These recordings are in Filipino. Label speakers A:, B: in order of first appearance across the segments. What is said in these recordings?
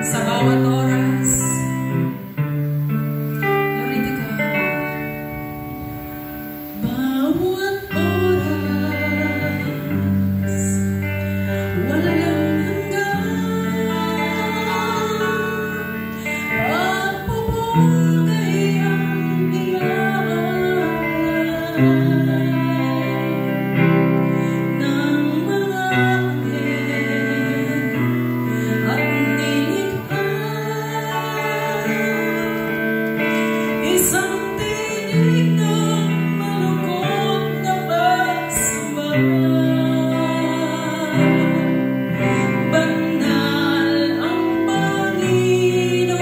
A: sa bawat oras. Glory to God. Bawat oras, walang hanggan, pagpupugay ang iyahan ng mga anghel at nilikha. Isang tinig ng malungkot na pagsamba, banal ang Panginoon.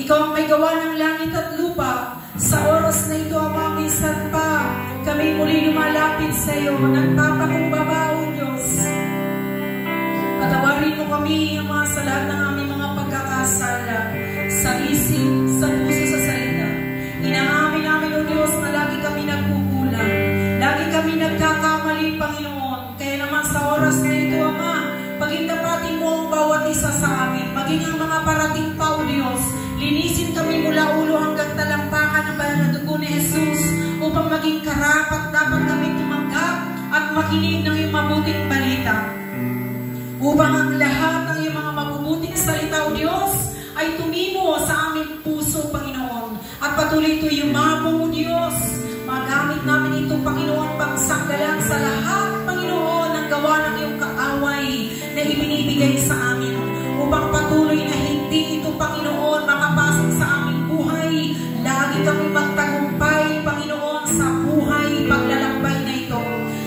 B: Ikaw ang may gawa ng langit at lupa. Sa oras na ito, Ama, minsan pa kami muli lumalapit sa iyo. Nagpapakumbaba, O Diyos. Patawarin mo kami, Ama, sa lahat ng aming mga pagkakasala, sa isip, sa puso, sa salita. Inaamin namin, O Diyos, na lagi kami nagkukulang. Lagi kami nagkakamali, Panginoon. Kaya naman sa oras na ito, Ama, pagindapatin mo ang bawat isa sa amin. Maging ang mga parating pa, O Diyos. Linisin kami mula ulo hanggang talampakan ng banal na dugo ni Jesus upang maging karapat dapat kami tumanggap at makinig ng iyong mabuting balita. Upang ang lahat ng iyong mga mabubuting salita, O Diyos, ay tumimo sa aming puso, Panginoon. At patuloy ito yumabong, O Diyos. Magamit namin ito, Panginoon, pangsanggalang sa lahat, Panginoon, ng gawa ng iyong kaaway na ibinibigay sa amin. Upang patuloy na hindi ito, Panginoon, makapasok sa aming buhay. Lagi kami magtagumpay, Panginoon, sa buhay paglalakbay na ito.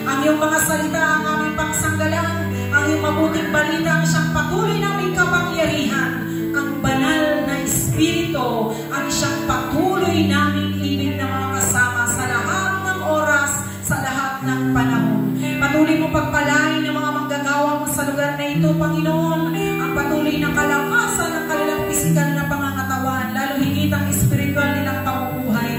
B: Ang iyong mga salita, ang aming pangsanggalang, ang iyong mabuting balita, ang siyang patuloy naming kapangyarihan. Ang banal na Espiritu, ang siyang patuloy naming ibig na mga kasama sa lahat ng oras, sa lahat ng panahon. Patuloy mo pagpalain ng mga manggagawa mo sa lugar na ito, Panginoon. Ang patuloy ng kalakasan ng kanilang pisikal na pangangatawan, lalo higit ang espiritual nilang pamumuhay.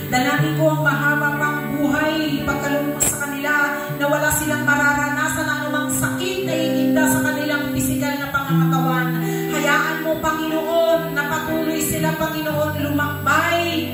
B: Dalangin ko ang mahaba pang buhay, pagkaloob mo sa kanila, na wala silang mararanasan ng anumang sakit na iinda sa kanilang pisikal na pangangatawan. Hayaan mo, Panginoon, na patuloy sila, Panginoon, lumakbay.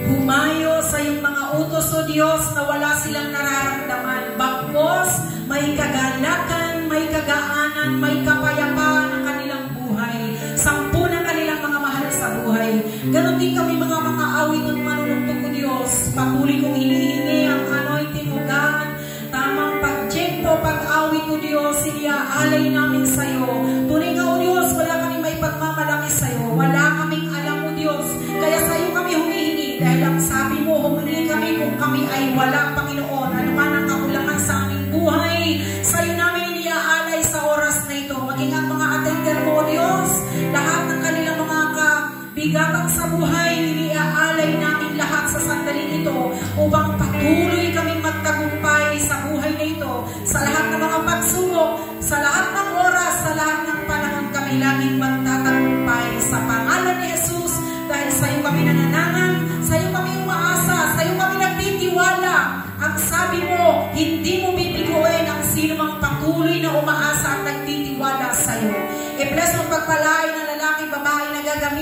B: Humayo sa iyong mga utos, O Diyos, na wala silang nararamdaman. Bagkos, may kagalakan, may kagaanan, may kapayapaan ang kanilang buhay. Sampu ng kanilang mga mahal sa buhay. Ganon din kami mga awit at manunungtong, O Diyos. Patuloy kong hinihingi ang anointing, O God. Tamang pag-check po, pag-awit, O Diyos, iniaalay namin sa iyo. Tunay nga, O Diyos, wala kaming may pagmamalaki sa iyo. Wala kaming alam, O Diyos. Kaya sa iyo kami humihingi. Dahil ang sabi mo, humingi kami kung kami ay wala, Panginoon. Ano man ang kakulangan sa aming buhay, sa iyo namin iniaalay sa oras na ito. Maging ang mga attender mo, O Diyos, lahat ng kanilang mga kabigatan sa buhay, iniaalay namin lahat sa sandaling ito.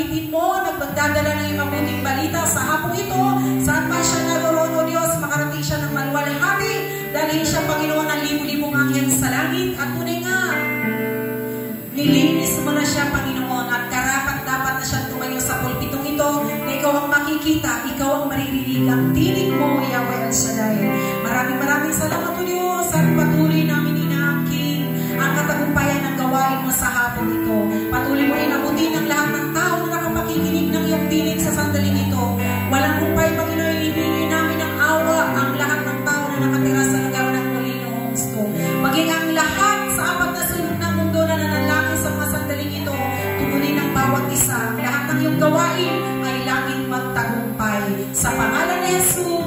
B: Gamitin mo na pagdadala ng iyong mabuting balita sa hapong ito, saan man siya naroon, O Diyos, makarating siya ng maluwalhati, dahil siya, Panginoon, ang libu-libong anghel sa langit. At tunay nga, nilinis mo na siya, Panginoon, at karapat-dapat na siya tumayo sa pulpitong ito, na ikaw ang makikita, ikaw ang maririnig, ang tinig mo, Yahweh El Shaddai. Maraming salamat, O Diyos, at patuloy namin inaangkin ang katagumpayan ng gawain mo sa hapon ito. Patuloy mo rin abutin ang lahat ng tao na nakapakikinig ng iyong tinig sa sandaling ito. Walang kumpay, Panginoon, ibigay namin ang awa ang lahat ng tao na nakatira sa lugar ng Molinong Gusto. Maging ang lahat sa apat na sulok ng mundo na nanalangin sa mga sandaling ito, tugunin ng bawat isa. Lahat ng iyong gawain ay langit magtagumpay. Sa pangalan ni Jesus,